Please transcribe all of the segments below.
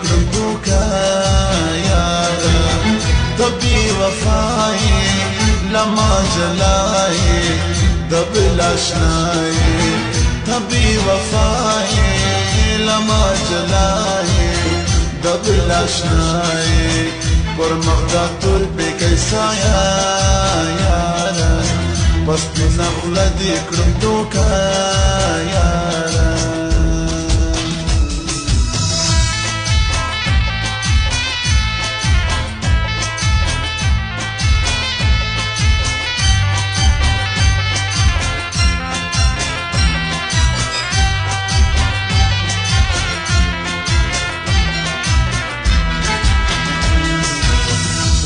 کړم دوکا یارا دبی وفای لما جلای دبل آشنای دبی وفای لما جلای دبل آشنای پر مغدا تور په کیسا یارا پس پینا خلدی کړم دوکا یارا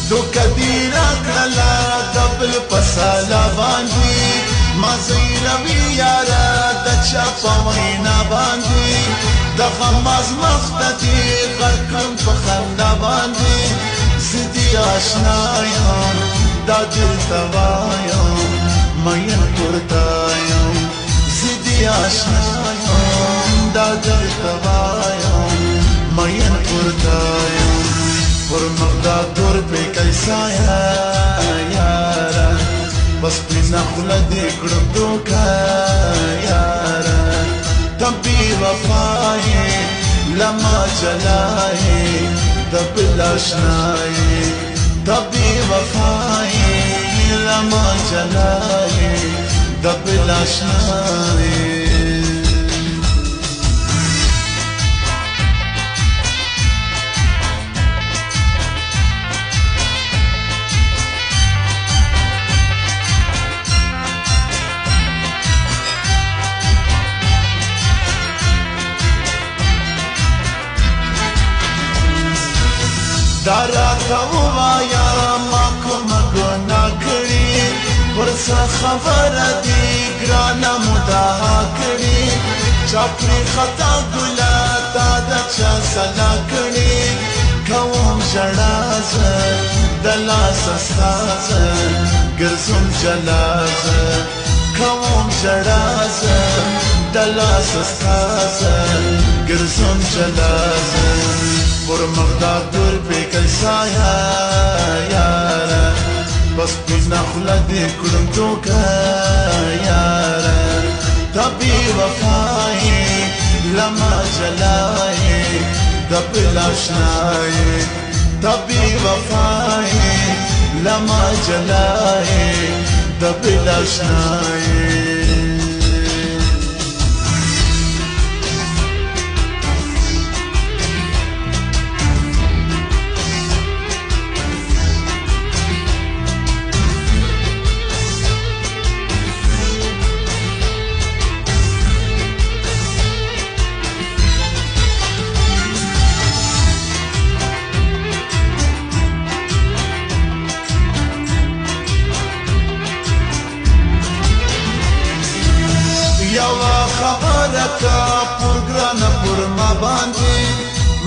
دوکا دی راکړلا دبل پسالا باندې ما زیروی یارا د چا په وینا باندې د غماز مختتی غرقم په خندا باندې زدی آشنا یم دا دل توایم مین پرتایم زدی آشنا یم دا دل توایم مین پرتایم پر مغدا دور په کیسا یارا بس پینا خلدی کړم دوکا یارا دبی وفای لما جلای دبل آشنای دبی وفای لما جلای دبل آشنای دارا توایا ما کوم ګنا کړی ورڅ خبر دی ګرانه مدعا کړی چاپری خطا ګلا تا د چا سلا کړی کوم جړاز دلاس ساز ګرځم جلاز کوم جړاز دلاس ساز ګرځم جلاز پر مغدا دور په کیسا یارا بس پینا خلدی کړم دوکا یارا دبی وفای لما جلای دبل آشنای دبی وفای لما جلای دبل آشنای خبرکا پرګرانه پر ما باندې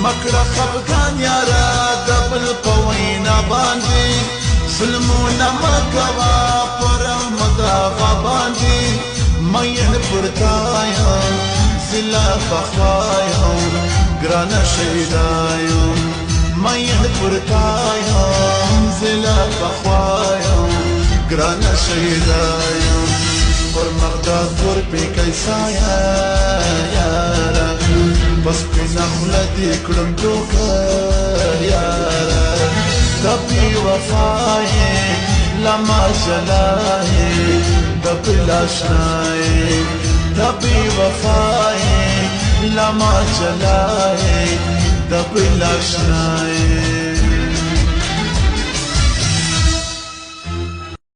مکړه خفګان یارا دبل پوینا باندې سلمونه مکوا پر مدغه باندې مین پرتایا زلا بخوایا ګرانه شیدایا مین پرتایا زلا بخوایا ګرانه شیدایا پر مغدا دور په کیسا یارا بس پینا خلدی کړم دوکا یارا دبی وفای لما جلای دبل آشنای دبی وفای لما جلای دبل آشنای